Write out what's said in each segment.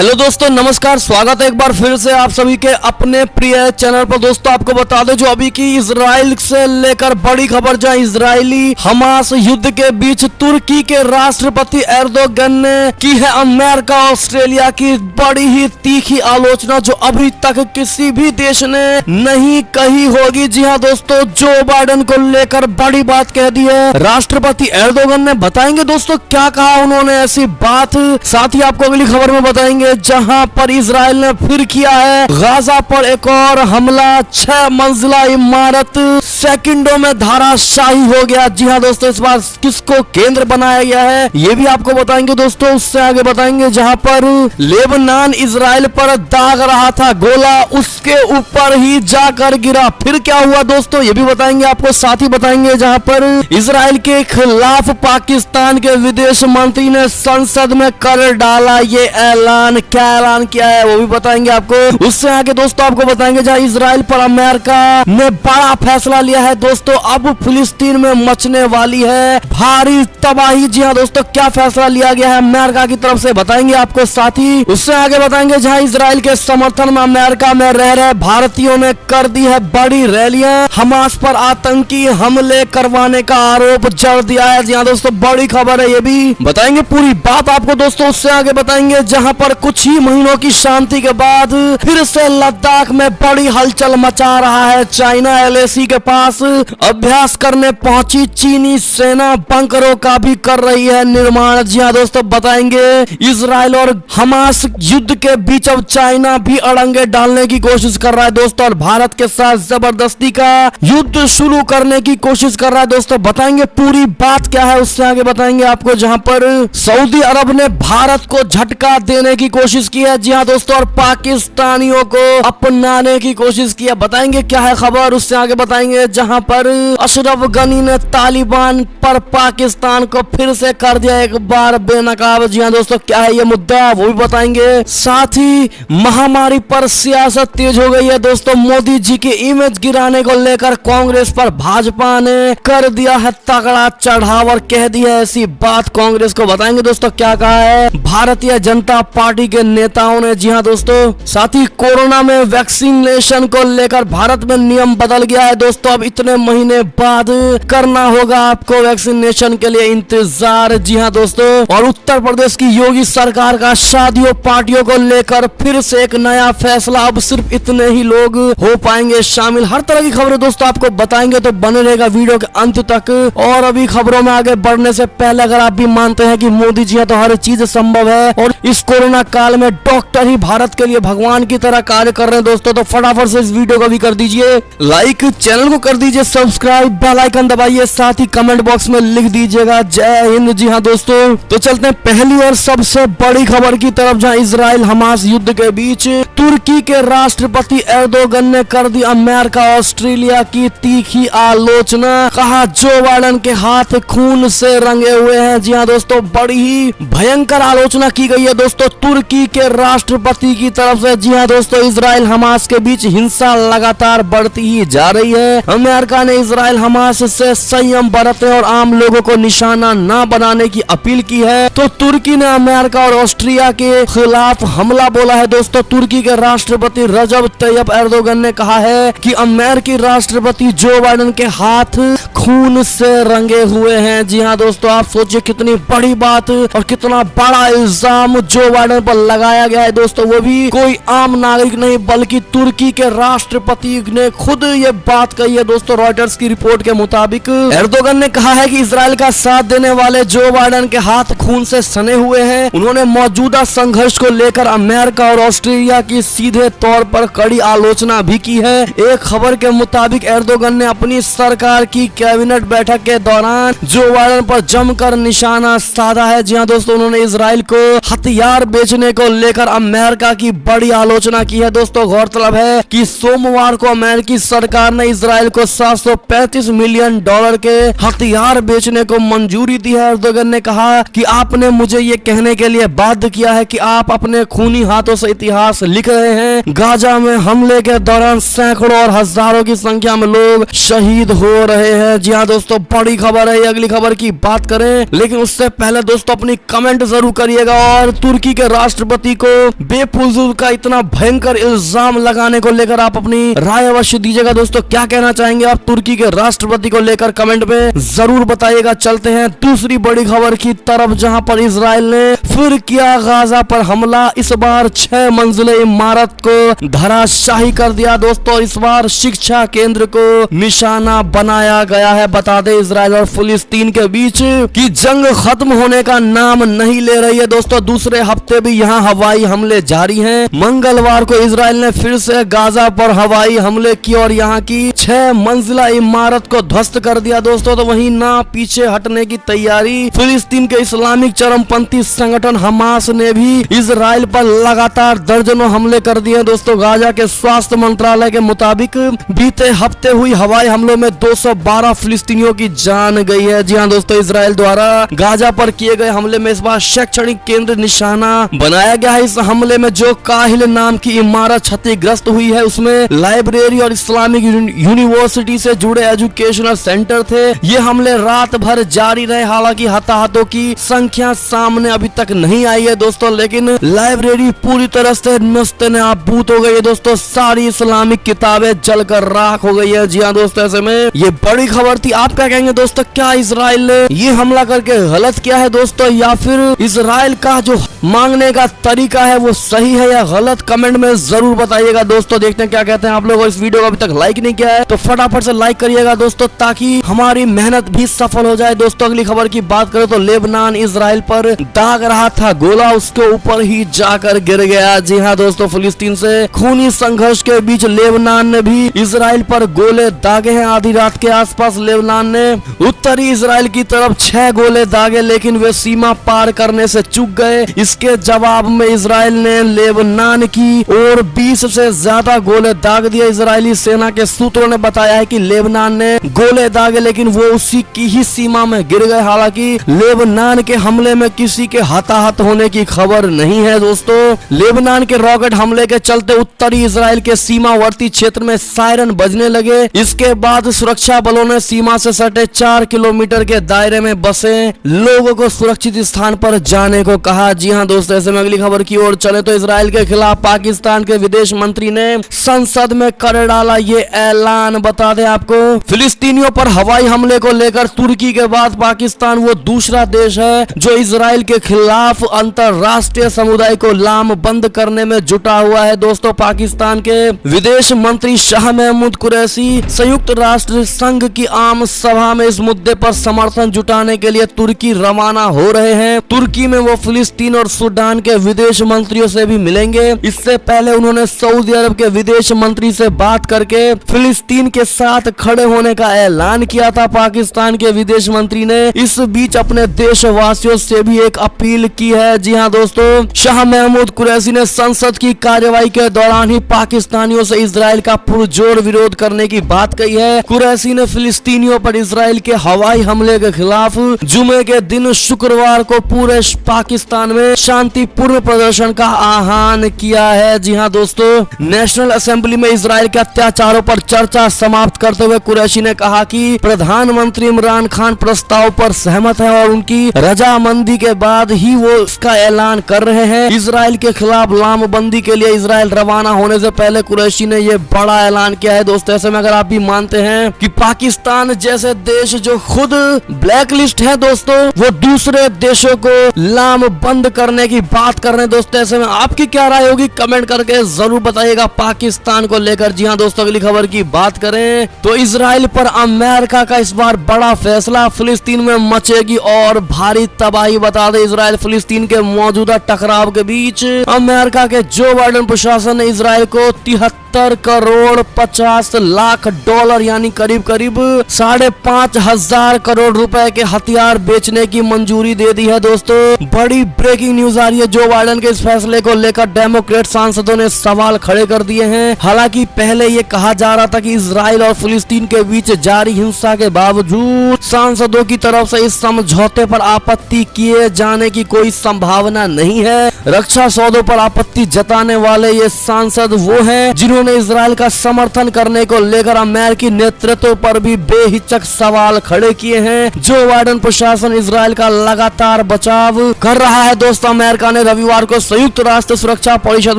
Hello दोस्तों, नमस्कार। स्वागत है एक बार फिर से आप सभी के अपने प्रिय चैनल पर। दोस्तों आपको बता दें, जो अभी की इजराइल से लेकर बड़ी खबर, जहां इजरायली हमास युद्ध के बीच तुर्की के राष्ट्रपति एर्दोगन ने की है अमेरिका ऑस्ट्रेलिया की बड़ी ही तीखी आलोचना, जो अभी तक किसी भी देश ने नहीं कही होगी। जी हाँ दोस्तों, जो बाइडेन को लेकर बड़ी बात कह दी है राष्ट्रपति एर्दोगन ने। बताएंगे दोस्तों क्या कहा उन्होंने ऐसी बात। साथ ही आपको अगली खबर में बताएंगे, जहां पर इजराइल ने फिर किया है गाजा पर एक और हमला। 6 मंजिला इमारत सेकंडों में धराशायी हो गया। जी हाँ दोस्तों, इस बार किसको केंद्र बनाया गया है ये भी आपको बताएंगे दोस्तों। उससे आगे बताएंगे, जहां पर लेबनान इजराइल पर दाग रहा था गोला, उसके ऊपर ही जाकर गिरा। फिर क्या हुआ दोस्तों ये भी बताएंगे आपको। साथ ही बताएंगे, जहां पर इजराइल के खिलाफ पाकिस्तान के विदेश मंत्री ने संसद में कर डाला ये ऐलान। क्या ऐलान किया है वो भी बताएंगे आपको। उससे आगे दोस्तों आपको बताएंगे, जहां इजराइल पर अमेरिका ने बड़ा फैसला लिया है दोस्तों। अब फिलिस्तीन में मचने वाली है भारी तबाही। जी हाँ दोस्तों, क्या फैसला लिया गया है अमेरिका की तरफ से बताएंगे आपको। साथ ही उससे आगे बताएंगे, जहां इजराइल के समर्थन में अमेरिका में रह रहे भारतीयों ने कर दी है बड़ी रैलियां। हमास पर आतंकी हमले करवाने का आरोप जड़ दिया है। जी हाँ दोस्तों, बड़ी खबर है, ये भी बताएंगे पूरी बात आपको दोस्तों। उससे आगे बताएंगे, जहां पर कुछ ही महीनों की शांति के बाद फिर से लद्दाख में बड़ी हलचल मचा रहा है। चाइना LAC के पास अभ्यास करने पहुंची चीनी सेना बंकरों का भी कर रही है निर्माण। जी हाँ दोस्तों, बताएंगे इजराइल और हमास युद्ध के बीच अब चाइना भी अड़ंगे डालने की कोशिश कर रहा है दोस्तों, और भारत के साथ जबरदस्ती का युद्ध शुरू करने की कोशिश कर रहा है दोस्तों। बताएंगे पूरी बात क्या है। उससे आगे बताएंगे आपको, जहां पर सऊदी अरब ने भारत को झटका देने की कोशिश की है। जी हाँ दोस्तों, और पाकिस्तानियों को अपनाने की कोशिश की है। बताएंगे क्या है खबर। उससे आगे बताएंगे, जहां पर अशरफ गनी ने तालिबान पर पाकिस्तान को फिर से कर दिया एक बार बेनकाब। जी हाँ दोस्तों, क्या है ये मुद्दा वो भी बताएंगे। साथ ही महामारी पर सियासत तेज हो गई है दोस्तों। मोदी जी की इमेज गिराने को लेकर कांग्रेस पर भाजपा ने कर दिया है तगड़ा चढ़ाव और कह दिया ऐसी बात कांग्रेस को। बताएंगे दोस्तों क्या कहा है भारतीय जनता पार्टी के नेताओं ने। जी हाँ दोस्तों, साथ ही कोरोना में वैक्सीनेशन को लेकर भारत में नियम बदल गया है दोस्तों। अब इतने महीने बाद करना होगा आपको वैक्सीनेशन के लिए इंतजार। जी हाँ दोस्तों, और उत्तर प्रदेश की योगी सरकार का शादियों पार्टियों को लेकर फिर से एक नया फैसला। अब सिर्फ इतने ही लोग हो पाएंगे शामिल। हर तरह की खबरें दोस्तों आपको बताएंगे, तो बने रहेगा वीडियो के अंत तक। और अभी खबरों में आगे बढ़ने से पहले, अगर आप भी मानते हैं कि मोदी जी है तो हर चीज संभव है, और इस कोरोना काल में डॉक्टर ही भारत के लिए भगवान की तरह कार्य कर रहे हैं दोस्तों, तो फटाफट से इस वीडियो को भी कर दीजिए लाइक, चैनल को कर दीजिए सब्सक्राइब, बेल आइकन दबाइए, साथ ही कमेंट बॉक्स में लिख दीजिएगा जय हिंद। जी हाँ दोस्तों, तो चलते हैं पहली और सबसे बड़ी खबर की तरफ, जहां इजराइल हमास युद्ध के बीच तुर्की के राष्ट्रपति एर्दोगन ने कर दी अमेरिका ऑस्ट्रेलिया की तीखी आलोचना। कहा जो बाइडेन के हाथ खून से रंगे हुए हैं। जी हाँ दोस्तों, बड़ी ही भयंकर आलोचना की गई है दोस्तों तुर्की के राष्ट्रपति की तरफ से। जी हाँ दोस्तों, इजराइल हमास के बीच हिंसा लगातार बढ़ती ही जा रही है। अमेरिका ने इजराइल हमास से संयम बरतने और आम लोगों को निशाना न बनाने की अपील की है। तो तुर्की ने अमेरिका और ऑस्ट्रिया के खिलाफ हमला बोला है दोस्तों। तुर्की के राष्ट्रपति रजब तैयब एर्दोगन ने कहा है कि अमेरिकी राष्ट्रपति जो बाइडेन के हाथ खून से रंगे हुए हैं। जी हाँ दोस्तों, आप सोचिए कितनी बड़ी बात और कितना बड़ा इल्जाम जो बाइडेन पर लगाया गया है दोस्तों। वो भी कोई आम नागरिक नहीं, बल्कि तुर्की के राष्ट्रपति ने खुद ये बात कही है दोस्तों। रॉयटर्स की रिपोर्ट के मुताबिक एर्दोगन ने कहा है कि इजराइल का साथ देने वाले जो बाइडेन के हाथ खून से सने हुए हैं। उन्होंने मौजूदा संघर्ष को लेकर अमेरिका और ऑस्ट्रेलिया की सीधे तौर पर कड़ी आलोचना भी की है। एक खबर के मुताबिक एर्दोगन ने अपनी सरकार की कैबिनेट बैठक के दौरान जो बाइडेन पर जमकर निशाना साधा है। जी हाँ दोस्तों, उन्होंने इजराइल को हथियार बेचने को लेकर अमेरिका की बड़ी आलोचना की है दोस्तों। गौरतलब है कि सोमवार को अमेरिकी सरकार ने इजराइल को 735 मिलियन डॉलर के हथियार बेचने को मंजूरी दी है। एर्दोगन ने कहा कि आपने मुझे ये कहने के लिए बाध्य किया है कि आप अपने खूनी हाथों से इतिहास लिख रहे हैं। गाजा में हमले के दौरान सैकड़ों और हजारों की संख्या में लोग शहीद हो रहे हैं। जी हाँ दोस्तों, बड़ी खबर है। अगली खबर की बात करें, लेकिन उससे पहले दोस्तों अपनी कमेंट जरूर करिएगा और तुर्की के राष्ट्र राष्ट्रपति को बेफिजूल का इतना भयंकर इल्जाम लगाने को लेकर आप अपनी राय अवश्य दीजिएगा। दोस्तों क्या कहना चाहेंगे आप तुर्की के राष्ट्रपति को लेकर कमेंट में जरूर बताइएगा। चलते हैं दूसरी बड़ी खबर की तरफ, जहां पर इजराइल ने फिर किया गाजा पर हमला। इस बार 6 मंजिले इमारत को धराशाही कर दिया दोस्तों। इस बार शिक्षा केंद्र को निशाना बनाया गया है। बता दें इजराइल और फिलिस्तीन के बीच की जंग खत्म होने का नाम नहीं ले रही है दोस्तों। दूसरे हफ्ते भी यहां हवाई हमले जारी हैं। मंगलवार को इजराइल ने फिर से गाजा पर हवाई हमले किए और यहां की 6 मंजिला इमारत को ध्वस्त कर दिया दोस्तों। तो वहीं ना पीछे हटने की तैयारी फिलिस्तीन के इस्लामिक चरमपंथी संगठन हमास ने भी इजराइल पर लगातार दर्जनों हमले कर दिए दोस्तों। गाजा के स्वास्थ्य मंत्रालय के मुताबिक बीते हफ्ते हुई हवाई हमलों में 212 फिलिस्तीनियों की जान गई है। जी हां दोस्तों, इजराइल द्वारा गाजा पर किए गए हमले में इस बार शैक्षणिक केंद्र निशाना बनाया गया है। इस हमले में जो काहिल नाम की इमारत क्षतिग्रस्त हुई है उसमें लाइब्रेरी और इस्लामिक यूनिवर्सिटी से जुड़े एजुकेशनल सेंटर थे। ये हमले रात भर जारी रहे। हालांकि हताहतों की संख्या सामने अभी तक नहीं आई है दोस्तों, लेकिन लाइब्रेरी पूरी तरह से नस्ते नाबूद हो गई है दोस्तों। सारी इस्लामिक किताबें जलकर राख हो गई है। जी हाँ दोस्तों, ऐसे में ये बड़ी खबर थी। आप क्या कहेंगे दोस्तों, क्या इजराइल ने ये हमला करके गलत किया है दोस्तों, या फिर इजराइल का जो मांगने का तरीका है वो सही है या गलत? कमेंट में जरूर बताइएगा दोस्तों। देखते हैं क्या कहते हैं आप लोग। इस वीडियो को अभी तक लाइक नहीं किया है तो फटाफट से लाइक करिएगा दोस्तों, ताकि हमारी मेहनत भी सफल हो जाए दोस्तों। अगली खबर की बात करें तो लेबनान इजराइल पर दाग रहा था गोला, उसके ऊपर ही जाकर गिर गया। जी हाँ दोस्तों, फिलिस्तीन से खूनी संघर्ष के बीच लेबनान ने भी इजराइल पर गोले दागे हैं। आधी रात के आसपास लेबनान ने उत्तरी इजराइल की तरफ 6 गोले दागे, लेकिन वे सीमा पार करने से चूक गए। इसके जवाब में इजराइल ने लेबनान की ओर 20 से ज्यादा गोले दाग दिए। इजरायली सेना के सूत्रों ने बताया है कि लेबनान ने गोले दागे, लेकिन वो उसी की ही सीमा में गिर गए। हालांकि लेबनान के हमले में किसी के हताहत होने की खबर नहीं है दोस्तों। लेबनान के रॉकेट हमले के चलते उत्तरी इजराइल के सीमावर्ती क्षेत्र में सायरन बजने लगे। इसके बाद सुरक्षा बलों ने सीमा से सटे 4 किलोमीटर के दायरे में बसे लोगों को सुरक्षित स्थान पर जाने को कहा। जी हाँ दोस्तों, ऐसे में अगली खबर की ओर चले तो इजराइल के खिलाफ पाकिस्तान के विदेश मंत्री ने संसद में कर डाला ये ऐलान। बता दें आपको, फिलिस्तीनियों पर हवाई हमले को लेकर तुर्की के बाद पाकिस्तान वो दूसरा देश है जो इजराइल के खिलाफ अंतरराष्ट्रीय समुदाय को लामबंद करने में जुटा हुआ है दोस्तों। पाकिस्तान के विदेश मंत्री शाह महमूद कुरैशी संयुक्त राष्ट्र संघ की आम सभा में इस मुद्दे पर समर्थन जुटाने के लिए तुर्की रवाना हो रहे हैं। तुर्की में वो फिलिस्तीन और सूडान के विदेश मंत्रियों से भी मिलेंगे। इससे पहले उन्होंने सऊदी अरब के विदेश मंत्री से बात करके फिलिस्तीन के साथ खड़े होने का ऐलान किया था। पाकिस्तान के विदेश मंत्री ने इस बीच अपने देशवासियों से भी एक अपील की है। जी हाँ दोस्तों, शाह महमूद कुरैशी ने संसद की कार्यवाही के दौरान ही पाकिस्तानियों से इजराइल का पुरजोर विरोध करने की बात कही है। कुरैशी ने फिलिस्तीनियों पर इजराइल के हवाई हमले के खिलाफ जुमे के दिन शुक्रवार को पूरे पाकिस्तान में शांतिपूर्ण प्रदर्शन का आह्वान किया है। जी हाँ दोस्तों, नेशनल असेंबली में इजराइल के अत्याचारों पर चर्चा समाप्त करते हुए कुरैशी ने कहा कि प्रधानमंत्री इमरान खान प्रस्ताव पर सहमत है और उनकी रजामंदी के बाद ही वो इसका ऐलान कर रहे हैं। इजराइल के खिलाफ लामबंदी के लिए इजराइल रवाना होने से पहले कुरैशी ने ये बड़ा ऐलान किया है दोस्तों। ऐसे में अगर आप भी मानते हैं कि पाकिस्तान जैसे देश जो खुद ब्लैक लिस्ट है दोस्तों, वो दूसरे देशों को लामबंद करने की बात कर रहे हैं दोस्तों, ऐसे में आपकी क्या राय होगी कमेंट करके जरूर बताइएगा पाकिस्तान को लेकर। जी हाँ दोस्तों, अगली खबर की बात करें तो इजराइल पर अमेरिका का इस बार बड़ा फैसला, फिलिस्तीन में मचेगी और भारी तबाही। बता दें, इजराइल फिलिस्तीन के मौजूदा टकराव के बीच अमेरिका के जो बाइडेन प्रशासन ने इजराइल को 73 करोड़ 50 लाख डॉलर यानी करीब 5,500 करोड़ रुपए के हथियार बेचने की मंजूरी दे दी है दोस्तों। बड़ी ब्रेकिंग न्यूज आ रही है। जो बाइडेन के इस फैसले को लेकर डेमोक्रेट सांसदों ने सवाल खड़े कर दिए हैं। हालांकि पहले ये कहा जा रहा था कि इजराइल और फिलिस्तीन के बीच जारी हिंसा के बावजूद सांसदों की तरफ से इस समझौते पर आपत्ति किए जाने की कोई संभावना नहीं है। रक्षा सौदों पर आपत्ति जताने वाले ये सांसद वो हैं जिन्होंने इजराइल का समर्थन करने को लेकर अमेरिकी नेतृत्व पर भी बेहिचक सवाल खड़े किए हैं। जो बाइडेन प्रशासन इजराइल का लगातार बचाव कर रहा है दोस्तों। अमेरिका अमेरिका ने रविवार को संयुक्त राष्ट्र सुरक्षा परिषद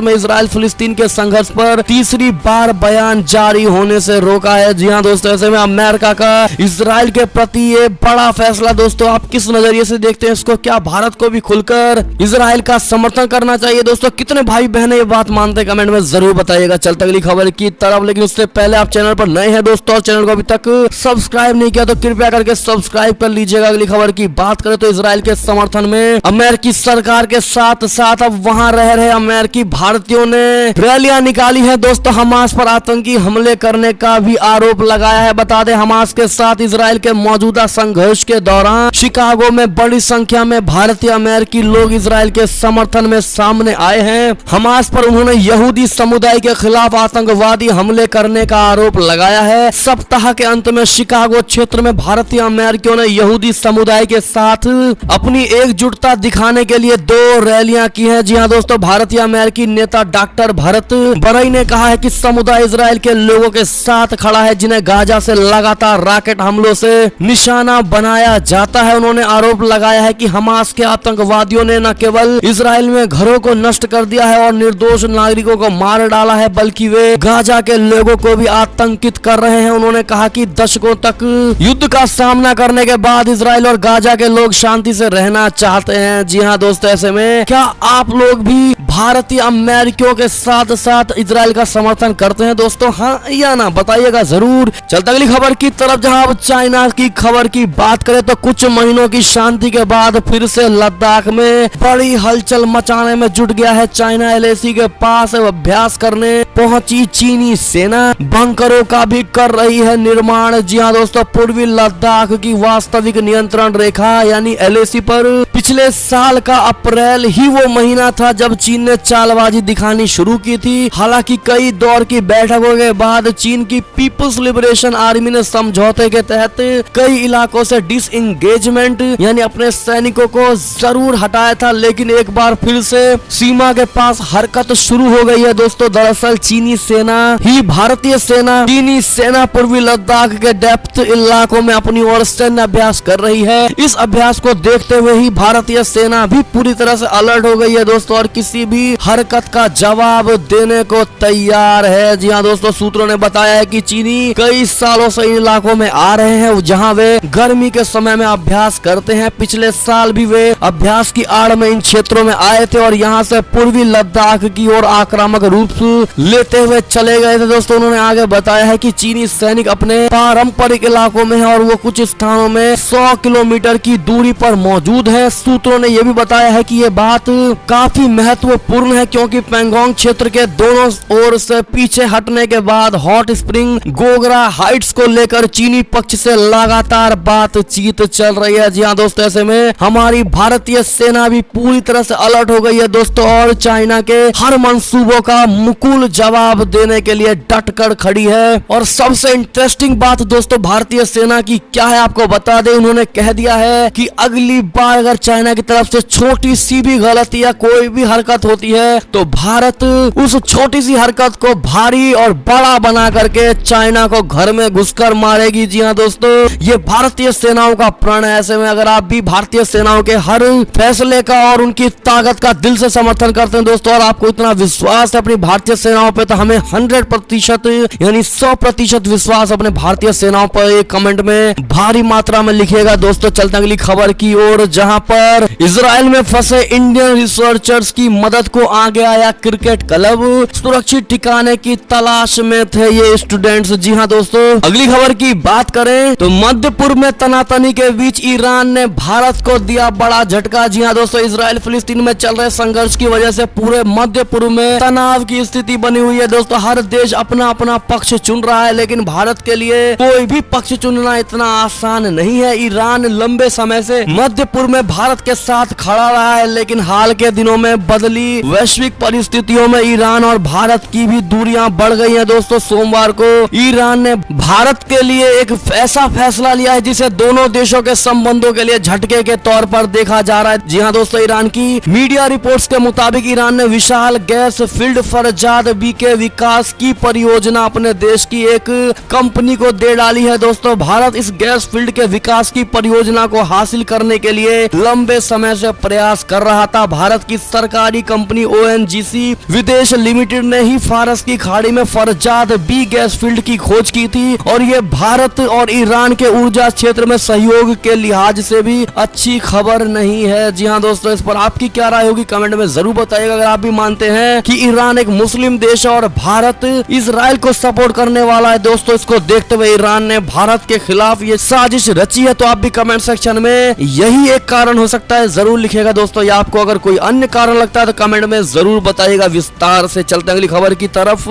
में इजराइल फिलिस्तीन के संघर्ष पर तीसरी बार बयान जारी होने से रोका है। जी हाँ दोस्तों, ऐसे में अमेरिका का इजराइल के प्रति ये बड़ा फैसला दोस्तों आप किस नजरिए से देखते हैं इसको? क्या भारत को भी खुलकर इजराइल का समर्थन करना चाहिए? दोस्तों कितने भाई बहन ये बात मानते हैं कमेंट में जरूर बताइएगा। चलते अगली खबर की तरफ, लेकिन उससे पहले आप चैनल पर नए हैं दोस्तों और चैनल को अभी तक सब्सक्राइब नहीं किया तो कृपया करके सब्सक्राइब कर लीजिएगा। अगली खबर की बात करें तो इजराइल के समर्थन में अमेरिकी सरकार के साथ साथ अब वहां रह रहे अमेरिकी भारतीयों ने रैलियां निकाली है दोस्तों। हमास पर आतंकी हमले करने का भी आरोप लगाया है। बता दें हमास के साथ इजराइल के मौजूदा संघर्ष के दौरान शिकागो में बड़ी संख्या में भारतीय अमेरिकी लोग इजराइल के समर्थन में सामने आए हैं। हमास पर उन्होंने यहूदी समुदाय के खिलाफ आतंकवादी हमले करने का आरोप लगाया है। सप्ताह के अंत में शिकागो क्षेत्र में भारतीय अमेरिकियों ने यहूदी समुदाय के साथ अपनी एकजुटता दिखाने के लिए 2 रैलियां की हैं। जी हां दोस्तों, भारतीय अमेरिकी नेता डॉक्टर भरत बरई ने कहा है कि समुदाय इजराइल के लोगों के साथ खड़ा है जिन्हें गाजा से लगातार रॉकेट हमलों से निशाना बनाया जाता है। उन्होंने आरोप लगाया है कि हमास के आतंकवादियों ने न केवल इजराइल में घरों को नष्ट कर दिया है और निर्दोष नागरिकों को मार डाला है, बल्कि वे गाजा के लोगों को भी आतंकित कर रहे हैं। उन्होंने कहा कि दशकों तक युद्ध का सामना करने के बाद इजराइल और गाजा के लोग शांति से रहना चाहते हैं। जी हाँ दोस्तों, ऐसे में क्या आप लोग भी भारतीय अमेरिकियों के साथ साथ इजराइल का समर्थन करते हैं दोस्तों? हाँ या ना बताइएगा जरूर। चलते अगली खबर की तरफ, जहां अब चाइना की खबर की बात करें तो कुछ महीनों की शांति के बाद फिर से लद्दाख में बड़ी हलचल मचाने में जुट गया है। चाइना एलएसी के पास अभ्यास करने पहुंची चीनी सेना बंकरों का भी कर रही है निर्माण। जी हाँ दोस्तों, पूर्वी लद्दाख की वास्तविक नियंत्रण रेखा यानी एलएसी पर पिछले साल का अप्रैल ही वो महीना था जब चीन ने चालबाजी दिखानी शुरू की थी। हालांकि कई दौर की बैठकों के बाद चीन की पीपुल्स लिबरेशन आर्मी ने समझौते के तहत कई इलाकों से डिसएंगेजमेंट यानी अपने सैनिकों को जरूर हटाया था, लेकिन एक बार फिर से सीमा के पास हरकत शुरू हो गई है दोस्तों। दरअसल चीनी सेना ही भारतीय सेना चीनी सेना पूर्वी लद्दाख के डेप्थ इलाकों में अपनी ओर सैन्य अभ्यास कर रही है। इस अभ्यास को देखते हुए ही भारतीय सेना भी पूरी तरह से अलर्ट हो गई है दोस्तों और किसी भी हरकत का जवाब देने को तैयार है। जी हाँ दोस्तों, सूत्रों ने बताया है कि चीनी कई सालों से इन इलाकों में आ रहे हैं जहां वे गर्मी के समय में अभ्यास करते हैं। पिछले साल भी वे अभ्यास की आड़ में इन क्षेत्रों में आए थे और यहां से पूर्वी लद्दाख की ओर आक्रामक रूप लेते हुए चले गए थे दोस्तों। उन्होंने आगे बताया है कि चीनी सैनिक अपने पारंपरिक इलाकों में है और वो कुछ स्थानों में 100 किलोमीटर की दूरी पर मौजूद है। सूत्रों ने यह भी बताया है कि ये बात काफी महत्वपूर्ण है क्योंकि पैंगोंग क्षेत्र के दोनों ओर से पीछे हटने के बाद हॉट स्प्रिंग गोगरा हाइट्स को लेकर चीनी पक्ष से लगातार बातचीत चल रही है। जी हाँ दोस्तों, ऐसे में हमारी भारतीय सेना भी पूरी तरह से अलर्ट हो गई है दोस्तों और चाइना के हर मंसूबों का मुकुल जवाब देने के लिए डट कर खड़ी है। और सबसे इंटरेस्टिंग बात दोस्तों भारतीय सेना की क्या है आपको बता दें, उन्होंने कह दिया है कि अगली बार अगर चाइना की तरफ से छोटी सी भी गलती या कोई भी हरकत होती है तो भारत उस छोटी सी हरकत को भारी और बड़ा बना करके चाइना को घर में घुसकर मारेगी। जी हाँ दोस्तों, ये भारतीय सेनाओं का प्रण है। ऐसे में अगर आप भी भारतीय सेनाओं के हर फैसले का और उनकी ताकत का दिल से समर्थन करते हैं दोस्तों और आपको इतना विश्वास है अपनी भारतीय सेनाओं पे, तो हमें 100% यानी 100% विश्वास अपने भारतीय सेनाओं पर एक कमेंट में भारी मात्रा में लिखिएगा दोस्तों। चलते अगली खबर की ओर, जहां पर इजराइल में फंसे इंडियन रिसर्चर्स की मदद को आगे आया क्रिकेट क्लब। सुरक्षित ठिकाने की तलाश में थे ये स्टूडेंट्स। जी हाँ दोस्तों, अगली खबर की बात करें तो मध्य पूर्व में तनातनी के बीच ईरान ने भारत को दिया बड़ा झटका। जी हाँ दोस्तों, इजराइल फिलिस्तीन में चल रहे संघर्ष की वजह से पूरे मध्य पूर्व में तनाव की स्थिति बनी हुई है दोस्तों। हर देश अपना अपना पक्ष चुन रहा है, लेकिन भारत के लिए कोई भी पक्ष चुनना इतना आसान नहीं है। ईरान लंबे समय से मध्य पूर्व में भारत के साथ खड़ा रहा है, लेकिन हाल के दिनों में बदली वैश्विक परिस्थितियों में ईरान और भारत की भी दूरियां बढ़ गई हैं दोस्तों। सोमवार को ईरान ने भारत के लिए एक ऐसा फैसला लिया है जिसे दोनों देशों के संबंधों के लिए झटके के तौर पर देखा जा रहा है। जी हाँ दोस्तों, ईरान की मीडिया रिपोर्ट्स के मुताबिक ईरान ने विशाल गैस फील्ड फरजाद बी के विकास की परियोजना अपने देश की एक कंपनी को दे डाली है दोस्तों। भारत इस गैस फील्ड के विकास की परियोजना को हासिल करने के लिए लंबे समय से प्रयास कर रहा रहा था। भारत की सरकारी कंपनी ONGC विदेश लिमिटेड ने ही फारस की खाड़ी में फरजाद बी गैस फील्ड की खोज की थी और ये भारत और ईरान के ऊर्जा क्षेत्र में सहयोग के लिहाज से भी अच्छी खबर नहीं है। जी हाँ दोस्तों, इस पर आपकी क्या राय होगी कमेंट में जरूर बताइएगा। अगर आप भी मानते हैं कि ईरान एक मुस्लिम देश है और भारत इजराइल को सपोर्ट करने वाला है दोस्तों, इसको देखते हुए ईरान ने भारत के खिलाफ ये साजिश रची है, तो आप भी कमेंट सेक्शन में यही एक कारण हो सकता है जरूर लिखेगा दोस्तों, या आपको अगर कोई अन्य कारण लगता है तो कमेंट में जरूर बताइएगा। विस्तार से चलते हैं अगली खबर की तरफ,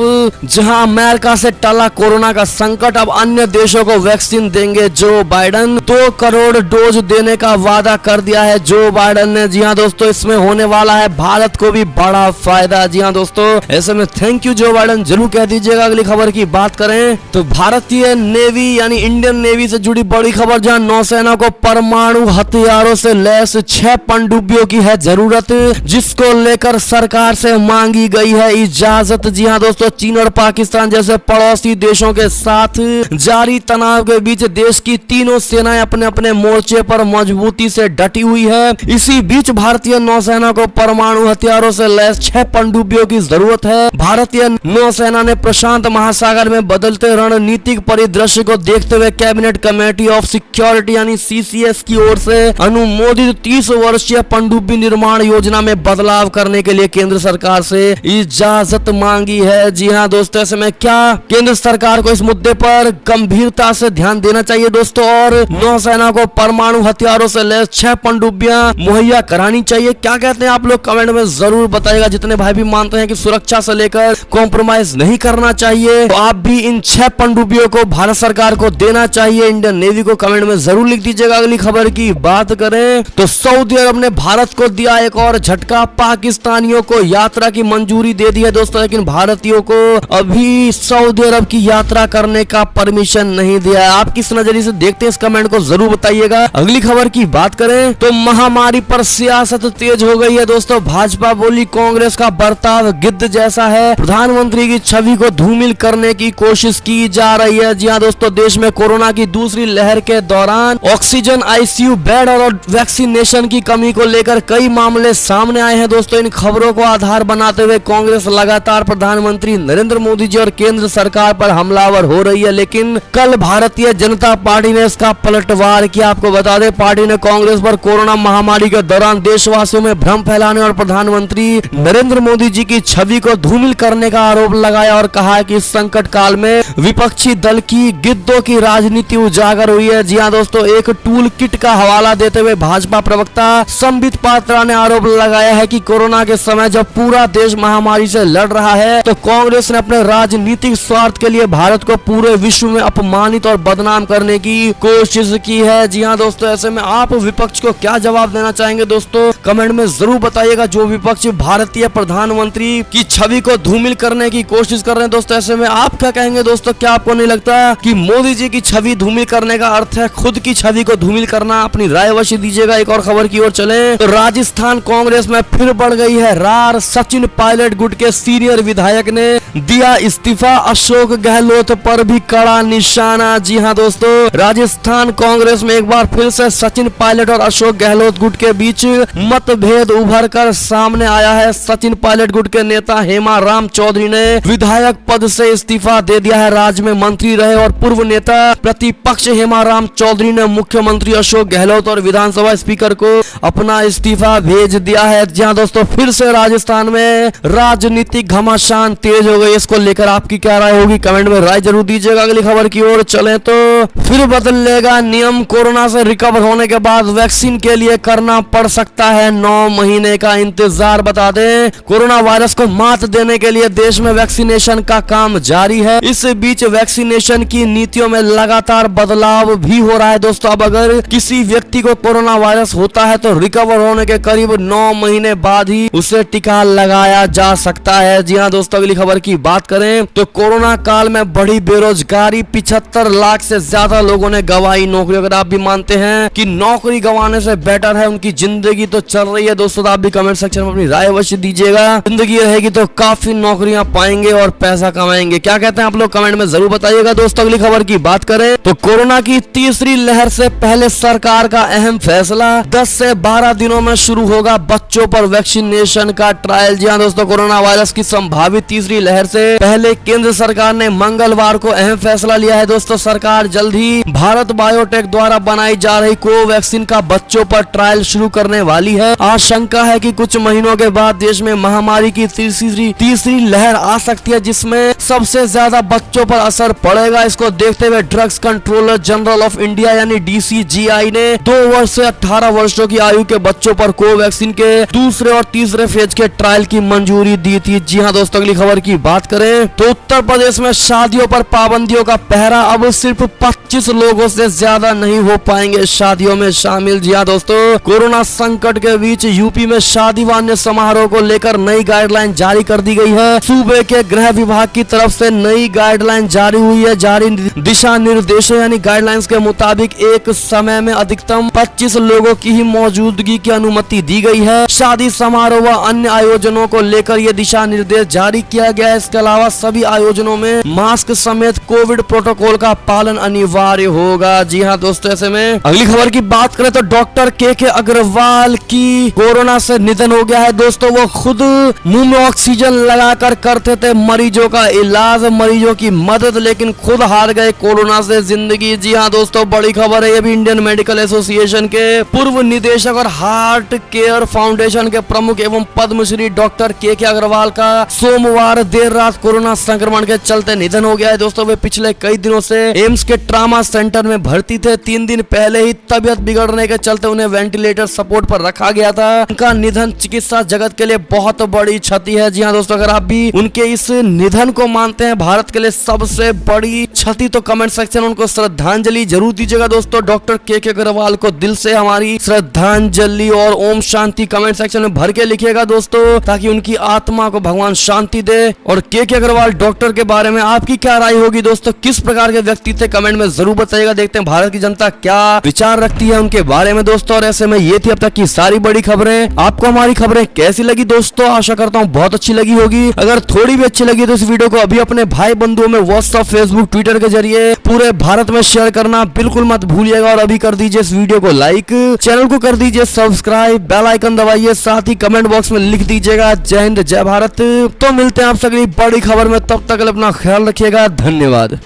जहां अमेरिका से टला कोरोना का संकट, अब अन्य देशों को वैक्सीन देंगे जो बाइडन। 2 करोड़ डोज देने का वादा कर दिया है जो बाइडन ने। जी हाँ दोस्तों, इसमें होने वाला है भारत को भी बड़ा फायदा। जी हाँ दोस्तों, ऐसे में थैंक यू जो बाइडन जरूर कह दीजिएगा। अगली खबर की बात करें तो भारतीय नेवी यानी इंडियन नेवी से जुड़ी बड़ी खबर, जहां नौसेना को परमाणु हथियारों से लैस 6 पनडुब्बियों की है जरूरत, जिसको लेकर सरकार से मांगी गई है इजाजत। जी हाँ दोस्तों, चीन और पाकिस्तान जैसे पड़ोसी देशों के साथ जारी तनाव के बीच देश की तीनों सेनाएं अपने अपने मोर्चे पर मजबूती से डटी हुई है। इसी बीच भारतीय नौसेना को परमाणु हथियारों से लैस 6 पनडुब्बियों की जरूरत है। भारतीय नौसेना ने प्रशांत महासागर में बदलते रणनीतिक परिदृश्य को देखते हुए कैबिनेट कमेटी ऑफ सिक्योरिटी यानी CCS की ओर से अनुमोदित 30 वर्षीय पनडुब्बी निर्माण योजना में बदलाव करने के लिए केंद्र सरकार से इजाजत मांगी है। जी हाँ दोस्तों, ऐसे में क्या केंद्र सरकार को इस मुद्दे पर गंभीरता से ध्यान देना चाहिए दोस्तों, और नौसेना को परमाणु हथियारों से लैस 6 पनडुब्बियां मुहैया करानी चाहिए। क्या कहते हैं आप लोग कमेंट में जरूर बताइएगा। जितने भाई भी मानते हैं कि सुरक्षा से लेकर कॉम्प्रोमाइज नहीं करना चाहिए, तो आप भी इन 6 पनडुब्बियों को भारत सरकार को देना चाहिए। इंडियन नेवी को कमेंट में जरूर लिख दीजिएगा। अगली खबर की बात करें तो सऊदी अरब ने भारत को दिया एक और झटका, पाकिस्तानियों को यात्रा की मंजूरी दे दी है दोस्तों, लेकिन भारतीयों को अभी सऊदी अरब की यात्रा करने का परमिशन नहीं दिया है। आप किस नजरिए से देखते हैं इस कमेंट को जरूर बताइएगा। अगली खबर की बात करें तो महामारी पर सियासत तेज हो गई है दोस्तों। भाजपा बोली कांग्रेस का बर्ताव गिद्ध जैसा है, प्रधानमंत्री की छवि को धूमिल करने की कोशिश की जा रही है। जी हाँ दोस्तों, देश में कोरोना की दूसरी लहर के दौरान ऑक्सीजन, ICU बेड और वैक्सीनेशन की कमी को लेकर कई मामले सामने आए हैं दोस्तों। इन खबरों को आधार बनाते हुए कांग्रेस लगातार प्रधानमंत्री नरेंद्र मोदी जी और केंद्र सरकार पर हमलावर हो रही है, लेकिन कल भारतीय जनता पार्टी ने इसका पलटवार किया। आपको बता दें, पार्टी ने कांग्रेस पर कोरोना महामारी के दौरान देशवासियों में भ्रम फैलाने और प्रधानमंत्री नरेंद्र मोदी जी की छवि को धूमिल करने का आरोप लगाया और कहा है कि इस संकट काल में विपक्षी दल की गिद्धों की राजनीति उजागर हुई है। जी हाँ दोस्तों, एक टूल किट का हवाला देते हुए भाजपा प्रवक्ता संबित पात्रा ने आरोप लगाया है कि कोरोना के समय जब पूरा देश महामारी से लड़ रहा है तो कांग्रेस ने अपने राजनीतिक स्वार्थ के लिए भारत को पूरे विश्व में अपमानित और बदनाम करने की कोशिश की है। जी हाँ दोस्तों, ऐसे में आप विपक्ष को क्या जवाब देना चाहेंगे दोस्तों, कमेंट में जरूर बताइएगा। जो विपक्ष भारतीय प्रधानमंत्री की छवि को धूमिल करने की कोशिश कर रहे हैं दोस्तों, ऐसे में आप क्या कहेंगे दोस्तों? क्या आपको नहीं लगता कि मोदी जी की छवि धूमिल करने का अर्थ है खुद की छवि को धूमिल करना? अपनी राय अवश्य दीजिएगा। एक और खबर की ओर चले तो राजस्थान कांग्रेस में फिर बढ़ गई है रार। सचिन पायलट गुट के सीनियर विधायक ने दिया इस्तीफा, अशोक गहलोत पर भी कड़ा निशाना। जी हाँ दोस्तों, राजस्थान कांग्रेस में एक बार फिर से सचिन पायलट और अशोक गहलोत गुट के बीच मतभेद उभर कर सामने आया है। सचिन पायलट गुट के नेता हेमा राम चौधरी ने विधायक पद से इस्तीफा दे दिया है। राज्य में मंत्री रहे और पूर्व नेता प्रतिपक्ष हेमा राम चौधरी ने मुख्यमंत्री अशोक गहलोत और विधानसभा स्पीकर को अपना इस्तीफा भेज दिया है। जहां दोस्तों फिर से राजस्थान में राजनीतिक घमासान तेज हो गई। इसको लेकर आपकी क्या राय होगी, कमेंट में राय जरूर दीजिएगा। अगली खबर की ओर चले तो फिर बदलेगा नियम, कोरोना से रिकवर होने के बाद वैक्सीन के लिए करना पड़ सकता है 9 महीने का इंतजार। बता दें, कोरोना वायरस को मात देने के लिए देश में वैक्सीनेशन का काम जारी है। इस बीच वैक्सीनेशन की नीतियों में लगातार बदलाव भी हो रहा है दोस्तों। अब अगर किसी व्यक्ति को कोरोना वायरस होता है तो रिकवर होने के करीब 9 महीने बाद ही उसे टीका लगाया जा सकता है। जी हाँ दोस्तों, अगली खबर की बात करें तो कोरोना काल में बढ़ी बेरोजगारी, 75 लाख से ज्यादा लोगों ने गंवाई नौकरी। अगर आप भी मानते हैं कि नौकरी गंवाने से बेटर है उनकी जिंदगी तो चल रही है दोस्तों, तो आप भी कमेंट सेक्शन में अपनी राय अवश्य दीजिएगा। जिंदगी रहेगी तो काफी नौकरियां पाएंगे और पैसा कमाएंगे। क्या कहते हैं आप लोग, कमेंट में जरूर बताइएगा दोस्तों। अगली खबर की बात करें तो कोरोना की तीसरी लहर से पहले सरकार का अहम फैसला, 10 से 12 दिनों में शुरू शुरू होगा बच्चों पर वैक्सीनेशन का ट्रायल। जी हाँ दोस्तों, कोरोना वायरस की संभावित तीसरी लहर से पहले केंद्र सरकार ने मंगलवार को अहम फैसला लिया है। दोस्तों, सरकार जल्द ही भारत बायोटेक द्वारा बनाई जा रही कोवैक्सीन का बच्चों पर ट्रायल शुरू करने वाली है। आशंका है कि कुछ महीनों के बाद देश में महामारी की तीसरी लहर आ सकती है, जिसमें सबसे ज्यादा बच्चों पर असर पड़ेगा। इसको देखते हुए drugs controller general of India यानी DCGI ने 2 वर्ष से 18 वर्षों की आयु के बच्चों पर कोवैक्सीन के दूसरे और तीसरे फेज के ट्रायल की मंजूरी दी थी। जी हाँ दोस्तों, अगली खबर की बात करें तो उत्तर प्रदेश में शादियों पर पाबंदियों का पहरा। अब सिर्फ 25 लोगों से ज्यादा नहीं हो पाएंगे शादियों में शामिल। जी हाँ दोस्तों, कोरोना संकट के बीच यूपी में शादी व अन्य समारोह को लेकर नई गाइडलाइन जारी कर दी गई है। सूबे के गृह विभाग की तरफ से नई गाइडलाइन जारी हुई है। जारी दिशा निर्देशों यानी गाइडलाइंस के मुताबिक एक समय में अधिकतम 25 लोगों की ही मौजूदगी की अनुमति दी गई है। शादी समारोह व अन्य आयोजनों को लेकर यह दिशा निर्देश जारी किया गया है। इसके अलावा सभी आयोजनों में मास्क समेत कोविड प्रोटोकॉल का पालन अनिवार्य होगा। जी हाँ दोस्तों, ऐसे में अगली खबर की बात करें तो डॉक्टर के अग्रवाल की कोरोना से निधन हो गया है। दोस्तों, वो खुद मुंह में ऑक्सीजन लगाकर करते थे मरीजों का इलाज, मरीजों की मदद, लेकिन खुद हार गए कोरोना से जिंदगी। जी हाँ दोस्तों, बड़ी खबर है। ये भी इंडियन मेडिकल एसोसिएशन के पूर्व निदेशक और हार्ट केयर फाउंडेशन के प्रमुख एवं पद्मश्री डॉक्टर के अग्रवाल का सोमवार देर रात कोरोना संक्रमण के चलते निधन हो गया है। दोस्तों, वे पिछले कई दिनों से एम्स के ट्रामा सेंटर में भर्ती थे। 3 दिन पहले ही तबियत बिगड़ने के चलते उन्हें वेंटिलेटर सपोर्ट पर रखा गया था। उनका निधन चिकित्सा जगत के लिए बहुत बड़ी क्षति है। जी हाँ दोस्तों, अगर आप भी उनके इस निधन को मानते हैं भारत के लिए सबसे बड़ी क्षति, तो कमेंट सेक्शन में उनको श्रद्धांजलि जरूर दीजिएगा। दोस्तों, डॉक्टर के अग्रवाल को दिल से हमारी श्रद्धांजलि और ओम शांति कमेंट सेक्शन में भर के लिखिएगा दोस्तों, ताकि उनकी आत्मा को भगवान शांति दे। और के अग्रवाल डॉक्टर के बारे में आपकी क्या राय होगी दोस्तों, किस प्रकार के व्यक्ति थे, कमेंट में जरूर बताइएगा। देखते हैं भारत की जनता क्या विचार रखती है उनके बारे में दोस्तों। और ऐसे में ये थी अब तक की सारी बड़ी खबरें। आपको हमारी खबरें कैसी लगी दोस्तों? आशा करता हूँ बहुत अच्छी लगी होगी। अगर थोड़ी भी अच्छी लगी तो इस वीडियो को अभी अपने भाई बंधुओं में व्हाट्सएप, फेसबुक, ट्विटर के जरिए पूरे भारत में शेयर करना बिल्कुल मत भूलिएगा। और अभी कर दीजिए इस वीडियो को लाइक, चैनल को कर दीजिए सब्सक्राइब, बेल आइकन दबाइए, साथ ही कमेंट बॉक्स में लिख दीजिएगा जय हिंद जय भारत। तो मिलते हैं आप अगली बड़ी खबर में, तब तक अपना ख्याल रखिएगा। धन्यवाद।